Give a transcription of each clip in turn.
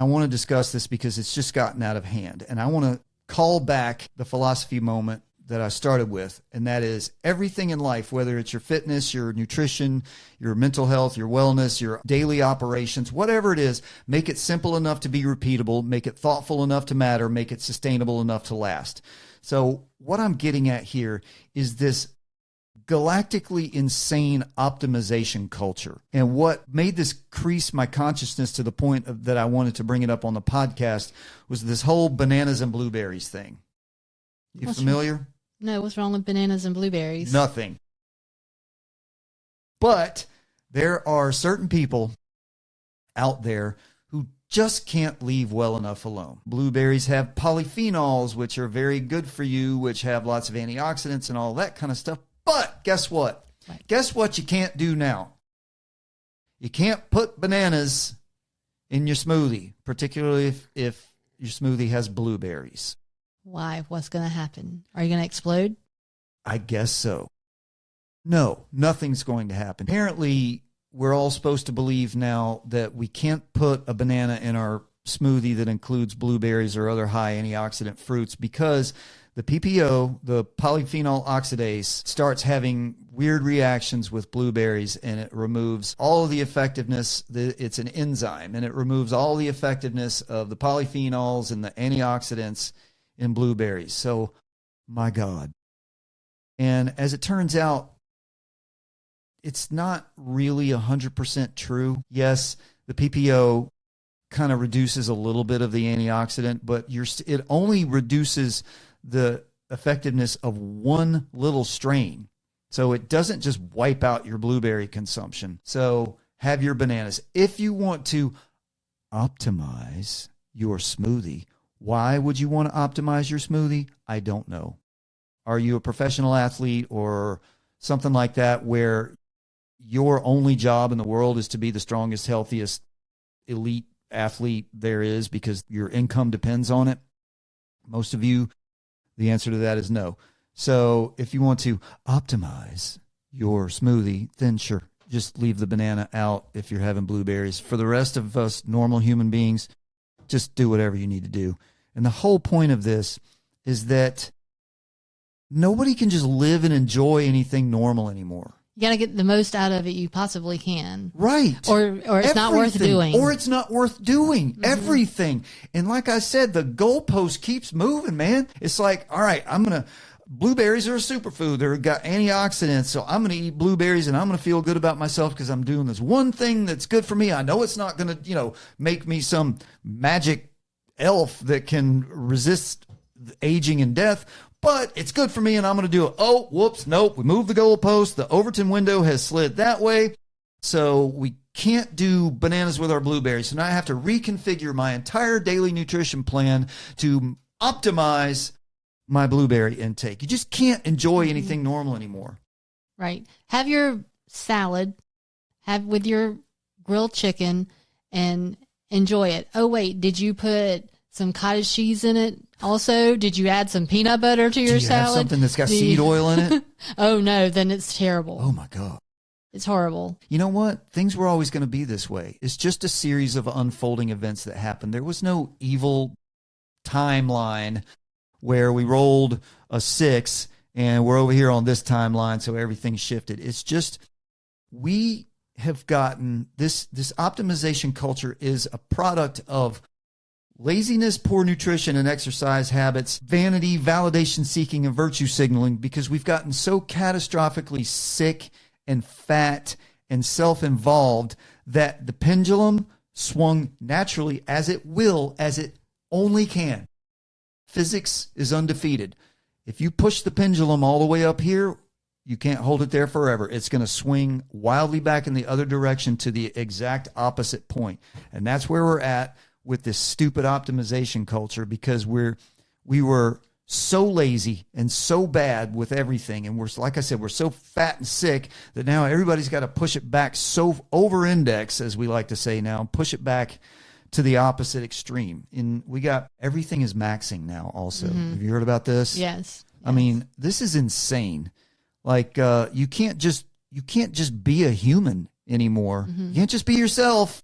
I want to discuss this because it's just gotten out of hand. And I want to call back the philosophy moment that I started with, and that is everything in life, whether it's your fitness, your nutrition, your mental health, your wellness, your daily operations, whatever it is, make it simple enough to be repeatable, make it thoughtful enough to matter, make it sustainable enough to last. So what I'm getting at here is this galactically insane optimization culture. And what made this crease my consciousness to the point that I wanted to bring it up on the podcast was this whole bananas and blueberries thing. You familiar? No, what's wrong with bananas and blueberries? Nothing. But there are certain people out there who just can't leave well enough alone. Blueberries have polyphenols, which are very good for you, which have lots of antioxidants and all that kind of stuff. But guess what? Right. Guess what you can't do now? You can't put bananas in your smoothie, particularly if your smoothie has blueberries. Why? What's going to happen? Are you going to explode? I guess so. No, nothing's going to happen. Apparently, we're all supposed to believe now that we can't put a banana in our smoothie that includes blueberries or other high antioxidant fruits because the PPO, the polyphenol oxidase, starts having weird reactions with blueberries, and it removes all of the effectiveness. It's an enzyme, and it removes all the effectiveness of the polyphenols and the antioxidants in blueberries. So, my God. And as it turns out, it's not really 100% true. Yes, the PPO kind of reduces a little bit of the antioxidant, but it only reduces the effectiveness of one little strain. So it doesn't just wipe out your blueberry consumption. So have your bananas. If you want to optimize your smoothie, why would you want to optimize your smoothie? I don't know. Are you a professional athlete or something like that where your only job in the world is to be the strongest, healthiest, elite athlete there is because your income depends on it? Most of you, the answer to that is no. So if you want to optimize your smoothie, then sure, just leave the banana out if you're having blueberries. For the rest of us normal human beings, just do whatever you need to do. And the whole point of this is that nobody can just live and enjoy anything normal anymore. You got to get the most out of it you possibly can. Right. Or it's not worth doing. Or it's not worth doing. Mm-hmm. Everything. And like I said, the goalpost keeps moving, man. It's like, all right, blueberries are a superfood. They've got antioxidants, so I'm going to eat blueberries and I'm going to feel good about myself because I'm doing this one thing that's good for me. I know it's not going to, make me some magic elf that can resist aging and death, but it's good for me and I'm going to do it. Oh, whoops, nope, we moved the goalpost. The Overton window has slid that way, so we can't do bananas with our blueberries. So now I have to reconfigure my entire daily nutrition plan to optimize my blueberry intake. You just can't enjoy anything normal anymore. Right. Have your salad, have with your grilled chicken, and enjoy it. Oh, wait, did you put some cottage cheese in it? Also, did you add some peanut butter to your salad? Have something that's got seed oil in it? Oh, no, then it's terrible. Oh, my God. It's horrible. You know what? Things were always going to be this way. It's just a series of unfolding events that happened. There was no evil timeline where we rolled a 6 and we're over here on this timeline, so everything shifted. It's just we have gotten this optimization culture is a product of laziness, poor nutrition and exercise habits, vanity, validation seeking, and virtue signaling, because we've gotten so catastrophically sick and fat and self-involved that the pendulum swung naturally as it only can. Physics is undefeated. If you push the pendulum all the way up here, you can't hold it there forever. It's going to swing wildly back in the other direction to the exact opposite point. And that's where we're at with this stupid optimization culture, because we were so lazy and so bad with everything. And we're, like I said, we're so fat and sick that now everybody's got to push it back, so over-index, as we like to say now, push it back to the opposite extreme. And everything is maxing now also. Mm-hmm. Have you heard about this? Yes. I mean, this is insane. Like, you can't just be a human anymore. Mm-hmm. You can't just be yourself.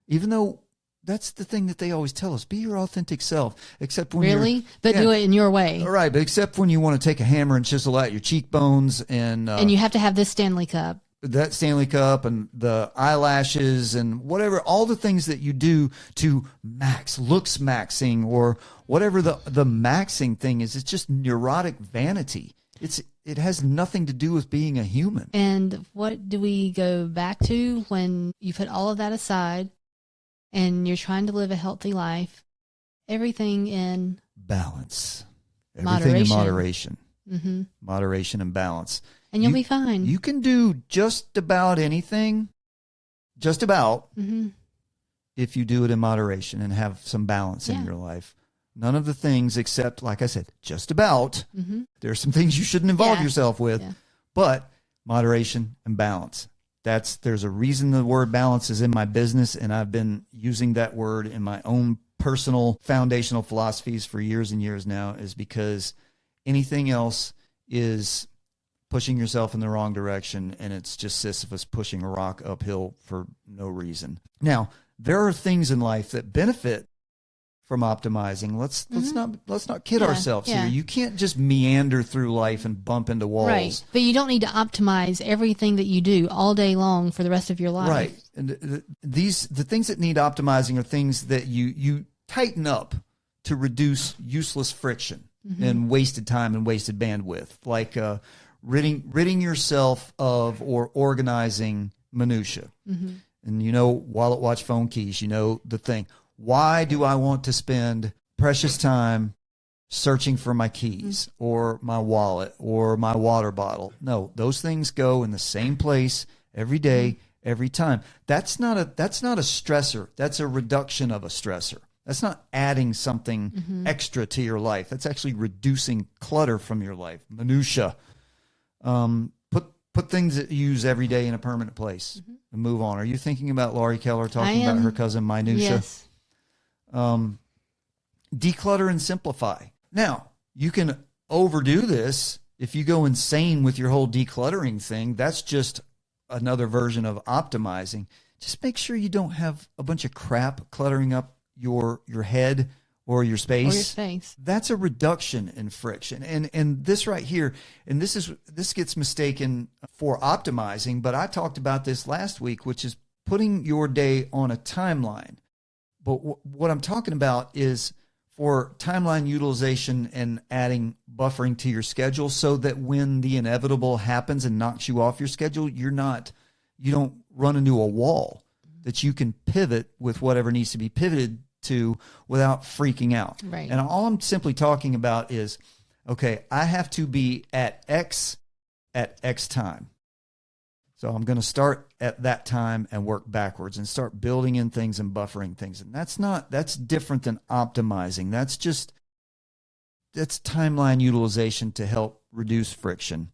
Even though that's the thing that they always tell us: be your authentic self. Except when Really? But do it in your way. All right, but except when you want to take a hammer and chisel out your cheekbones, and you have to have this Stanley Cup. That Stanley Cup and the eyelashes and whatever, all the things that you do to looks maxing, or whatever the maxing thing is. It's just neurotic vanity. It has nothing to do with being a human. And what do we go back to when you put all of that aside and you're trying to live a healthy life? Everything in balance. Moderation. Everything in moderation. Mm-hmm. Moderation and balance. And you'll be fine. You can do just about anything, just about, mm-hmm. if you do it in moderation and have some balance in your life. None of the things except, like I said, just about. Mm-hmm. There are some things you shouldn't involve yourself with, but moderation and balance. There's a reason the word balance is in my business, and I've been using that word in my own personal foundational philosophies for years and years now, is because anything else is pushing yourself in the wrong direction, and it's just Sisyphus pushing a rock uphill for no reason. Now, there are things in life that benefit from optimizing. Let's not kid ourselves here. You can't just meander through life and bump into walls. Right. But you don't need to optimize everything that you do all day long for the rest of your life. Right. And the things that need optimizing are things that you tighten up to reduce useless friction and wasted time and wasted bandwidth, like ridding yourself of or organizing minutia. And wallet, watch, phone, keys, the thing. Why do I want to spend precious time searching for my keys or my wallet or my water bottle? No, those things go in the same place every day, every time. That's not a stressor. That's a reduction of a stressor. That's not adding something extra to your life. That's actually reducing clutter from your life. Minutia. Put things that you use every day in a permanent place and move on. Are you thinking about Laurie Keller talking about her cousin Minutia? Yes. Declutter and simplify. Now, you can overdo this. If you go insane with your whole decluttering thing, that's just another version of optimizing. Just make sure you don't have a bunch of crap cluttering up your head or your space. That's a reduction in friction. And this right here, and this gets mistaken for optimizing, but I talked about this last week, which is putting your day on a timeline. But what I'm talking about is for timeline utilization and adding buffering to your schedule, so that when the inevitable happens and knocks you off your schedule, you don't run into a wall, that you can pivot with whatever needs to be pivoted to without freaking out. Right. And all I'm simply talking about is, okay, I have to be at X time. So I'm going to start at that time and work backwards and start building in things and buffering things. And that's different than optimizing. That's timeline utilization to help reduce friction.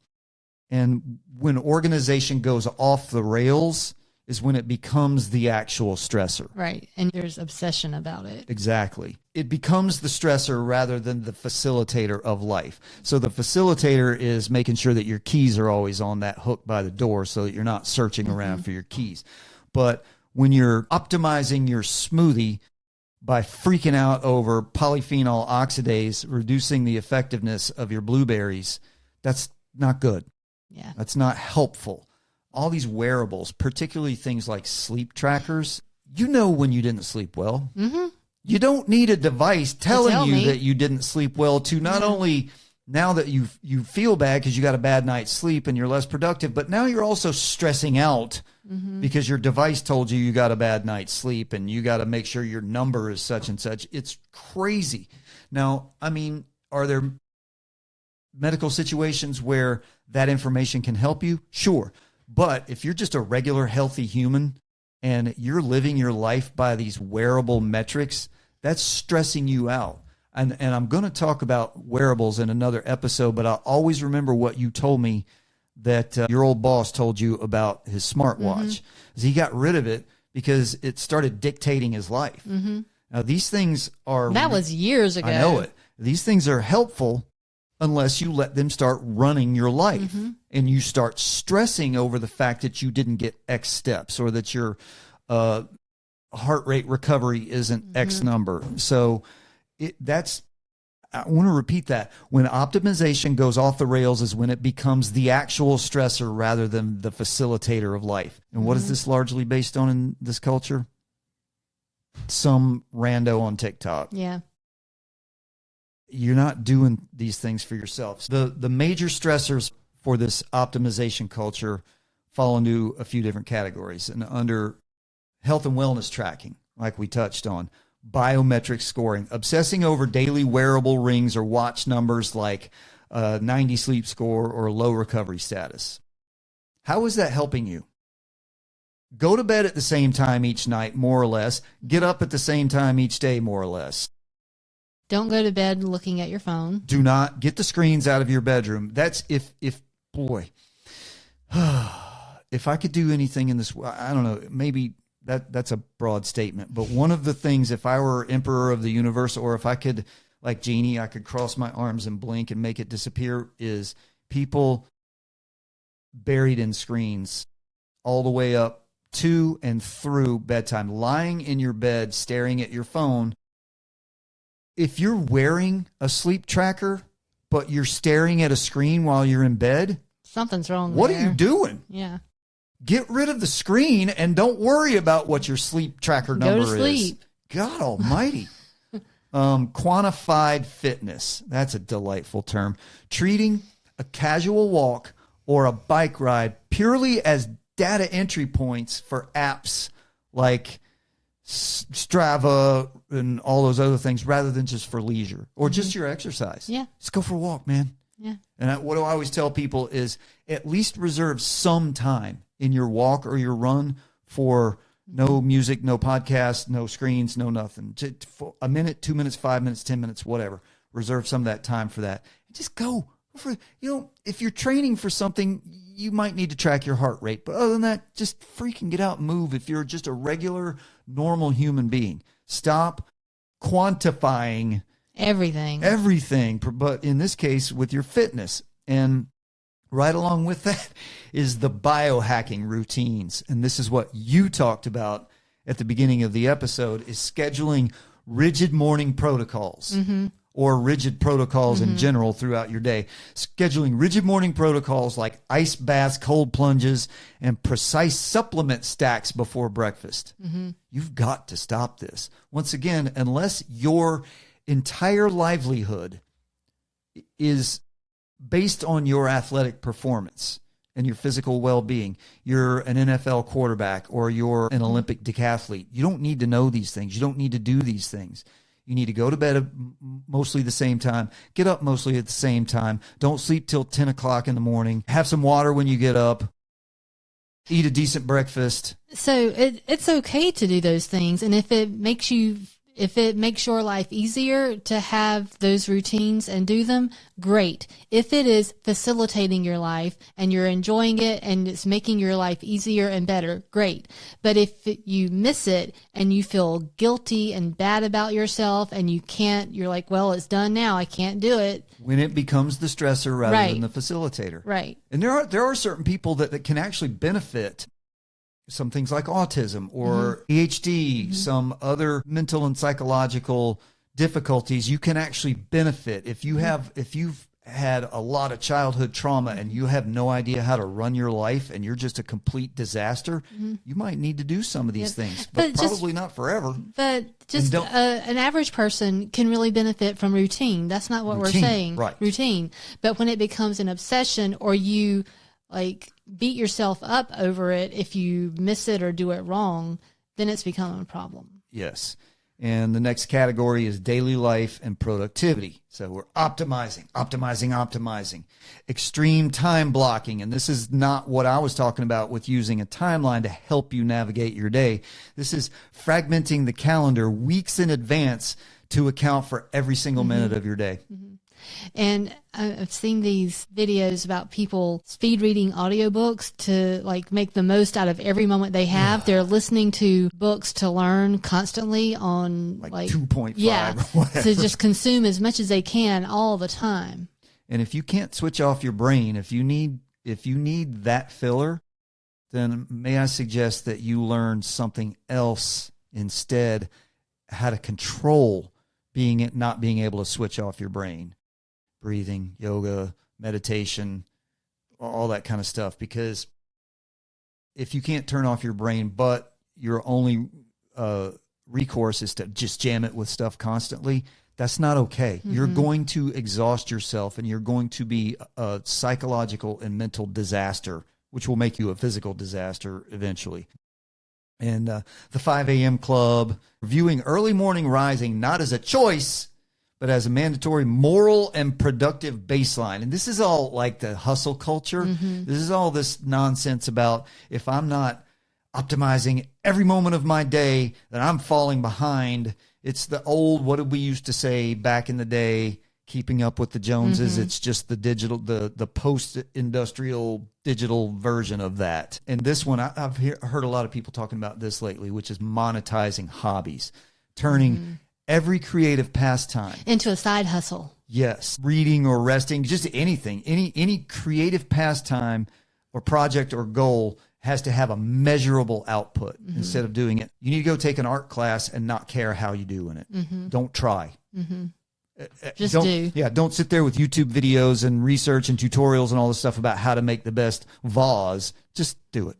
And when organization goes off the rails is when it becomes the actual stressor. Right. And there's obsession about it. Exactly. It becomes the stressor rather than the facilitator of life. So the facilitator is making sure that your keys are always on that hook by the door so that you're not searching around for your keys. But when you're optimizing your smoothie by freaking out over polyphenol oxidase, reducing the effectiveness of your blueberries, that's not good. Yeah. That's not helpful. All these wearables, particularly things like sleep trackers, when you didn't sleep well. Mm-hmm. You don't need a device telling you that you didn't sleep well to not only now that you feel bad because you got a bad night's sleep and you're less productive, but now you're also stressing out because your device told you got a bad night's sleep and you got to make sure your number is such and such. It's crazy. Now, are there medical situations where that information can help you? Sure. But if you're just a regular healthy human and you're living your life by these wearable metrics, that's stressing you out. And I'm going to talk about wearables in another episode, but I'll always remember what you told me that your old boss told you about his smartwatch. He got rid of it because it started dictating his life. Now, these things are... That was years ago. I know it. These things are helpful unless you let them start running your life and you start stressing over the fact that you didn't get X steps or that your heart rate recovery isn't X number. So I want to repeat that. When optimization goes off the rails is when it becomes the actual stressor rather than the facilitator of life. And what is this largely based on in this culture? Some rando on TikTok. Yeah. You're not doing these things for yourself. The major stressors for this optimization culture fall into a few different categories. And under health and wellness tracking, like we touched on, biometric scoring, obsessing over daily wearable rings or watch numbers like 90 sleep score or low recovery status. How is that helping you? Go to bed at the same time each night, more or less. Get up at the same time each day, more or less. Don't go to bed looking at your phone. Do not get the screens out of your bedroom. That's if boy, if I could do anything in this, I don't know, maybe that's a broad statement, but one of the things, if I were emperor of the universe, or if I could, like Genie, I could cross my arms and blink and make it disappear, is people buried in screens all the way up to and through bedtime, lying in your bed, staring at your phone. If you're wearing a sleep tracker, but you're staring at a screen while you're in bed, something's wrong. What there. are you doing? Yeah. Get rid of the screen and don't worry about what your sleep tracker number Go to sleep. is. God almighty. Quantified fitness. That's a delightful term. Treating a casual walk or a bike ride purely as data entry points for apps like Strava and all those other things, rather than just for leisure or just your exercise. Yeah. Just go for a walk, man. Yeah. And what do I always tell people is at least reserve some time in your walk or your run for no music, no podcast, no screens, no nothing. For a minute, 2 minutes, 5 minutes, 10 minutes, whatever. Reserve some of that time for that. And just go. If you're training for something, you might need to track your heart rate. But other than that, just freaking get out and move if you're just a regular, normal human being. Stop quantifying everything, but in this case with your fitness. And right along with that is the biohacking routines. And this is what you talked about at the beginning of the episode, is scheduling rigid morning protocols or rigid protocols in general throughout your day. Scheduling rigid morning protocols like ice baths, cold plunges, and precise supplement stacks before breakfast. You've got to stop this. Once again, unless your entire livelihood is based on your athletic performance and your physical well-being, you're an NFL quarterback or you're an Olympic decathlete, you don't need to know these things. You don't need to do these things. You need to go to bed mostly the same time, get up mostly at the same time, don't sleep till 10 o'clock in the morning, have some water when you get up, eat a decent breakfast. So it's okay to do those things. And if it makes your life easier to have those routines and do them, great. If it is facilitating your life and you're enjoying it and it's making your life easier and better, great. But if you miss it and you feel guilty and bad about yourself and you're like, well, it's done now, I can't do it. When it becomes the stressor rather than the facilitator. Right. And there are certain people that can actually benefit. Some things like autism or ADHD, some other mental and psychological difficulties, you can actually benefit. If you've had a lot of childhood trauma and you have no idea how to run your life and you're just a complete disaster, you might need to do some of these things, but probably not forever. But just an average person can really benefit from routine. That's not what we're saying. Right. Routine. But when it becomes an obsession or you beat yourself up over it if you miss it or do it wrong, then it's becoming a problem. Yes. And the next category is daily life and productivity. So we're optimizing. Extreme time blocking. And this is not what I was talking about with using a timeline to help you navigate your day. This is fragmenting the calendar weeks in advance to account for every single minute of your day. And I've seen these videos about people speed reading audiobooks to make the most out of every moment they have. They're listening to books to learn constantly on 2.5 or whatever. To just consume as much as they can all the time. And if you can't switch off your brain, if you need that filler, then may I suggest that you learn something else Instead, how to control not being able to switch off your brain. Breathing, yoga, meditation, all that kind of stuff. Because if you can't turn off your brain, but your only recourse is to just jam it with stuff constantly, that's not okay. You're going to exhaust yourself, and you're going to be a psychological and mental disaster, which will make you a physical disaster eventually. And the 5 a.m. club, viewing early morning rising not as a choice, but as a mandatory moral and productive baseline. And this is all like the hustle culture. This is all this nonsense about if I'm not optimizing every moment of my day, then I'm falling behind. It's the old, what did we used to say back in the day, keeping up with the Joneses. It's just the digital, the post-industrial digital version of that. And this one, I've heard a lot of people talking about this lately, which is monetizing hobbies, turning every creative pastime into a side hustle. Yes. Reading or resting, just anything, any creative pastime or project or goal has to have a measurable output instead of doing it. You need to go take an art class and not care how you're doing it. Don't try. Just do. Yeah, don't sit there with YouTube videos and research and tutorials and all this stuff about how to make the best vase. Just do it.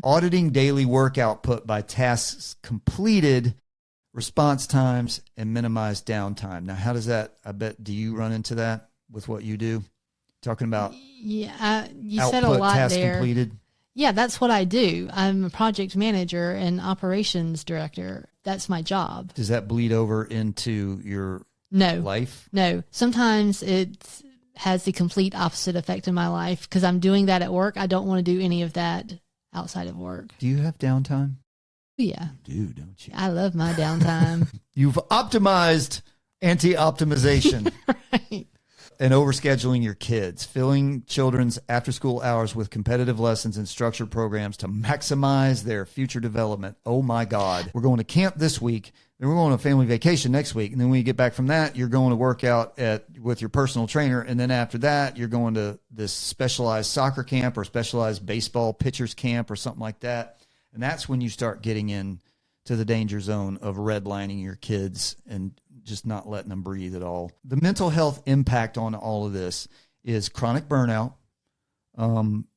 Auditing daily work output by tasks completed, response times, and minimize downtime. Now, how does that, do you run into that with what you do? Talking about you said a lot task there. Completed. Yeah, that's what I do. I'm a project manager and operations director. That's my job. Does that bleed over into your life? No. Sometimes it has the complete opposite effect in my life because I'm doing that at work. I don't want to do any of that outside of work. Do you have downtime? Yeah. You do, don't you? I love my downtime. You've optimized anti-optimization. Right. And overscheduling your kids, filling children's after-school hours with competitive lessons and structured programs to maximize their future development. Oh, my God. We're going to camp this week, then we're going on a family vacation next week, and then when you get back from that, you're going to work out with your personal trainer, and then after that, you're going to this specialized soccer camp or specialized baseball pitchers camp or something like that. And that's when you start getting in to the danger zone of redlining your kids and just not letting them breathe at all. The mental health impact on all of this is chronic burnout,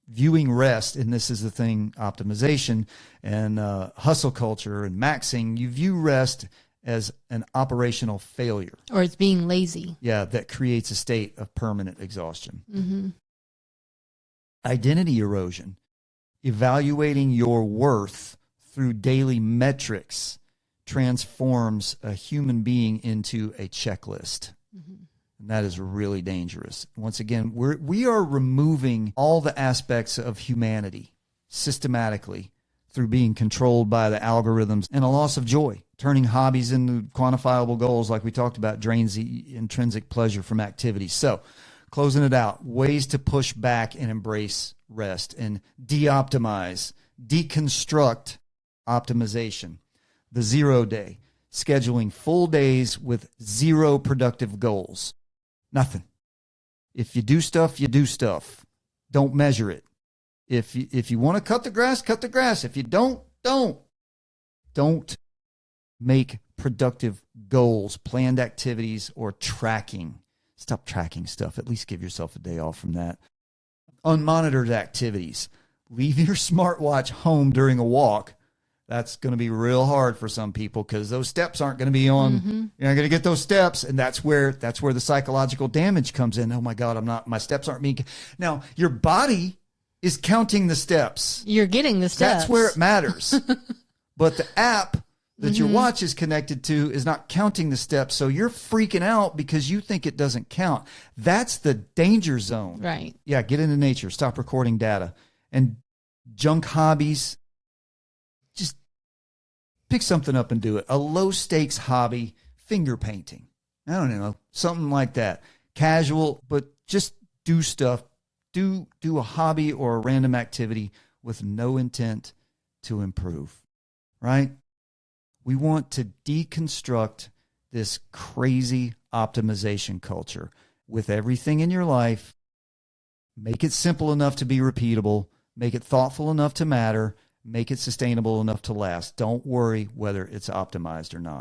viewing rest, and this is the thing, optimization and hustle culture and maxing. You view rest as an operational failure. Or it's being lazy. Yeah, that creates a state of permanent exhaustion. Identity erosion, evaluating your worth through daily metrics transforms a human being into a checklist. And that is really dangerous. Once again, we are removing all the aspects of humanity systematically through being controlled by the algorithms, and a loss of joy. Turning hobbies into quantifiable goals, like we talked about, drains the intrinsic pleasure from activities. So, closing it out, ways to push back and embrace rest and de-optimize, deconstruct optimization. The 0 day, scheduling full days with zero productive goals. Nothing. If you do stuff, you do stuff. Don't measure it. If you want to cut the grass, cut the grass. If you don't. Don't make productive goals, planned activities, or tracking. Stop tracking stuff. At least give yourself a day off from that. Unmonitored activities. Leave your smartwatch home during a walk. That's going to be real hard for some people because those steps aren't going to be on. You're not going to get those steps, and that's where the psychological damage comes in. Oh my God, my steps aren't being. Now your body is counting the steps. You're getting the steps. That's where it matters. But the app that your watch is connected to is not counting the steps, so you're freaking out because you think it doesn't count. That's the danger zone. Right. Yeah. Get into nature. Stop recording data and junk hobbies. Pick something up and do it. A low-stakes hobby, finger painting. I don't know, something like that. Casual, but just do stuff. Do a hobby or a random activity with no intent to improve, right? We want to deconstruct this crazy optimization culture with everything in your life. Make it simple enough to be repeatable. Make it thoughtful enough to matter. Make it sustainable enough to last. Don't worry whether it's optimized or not.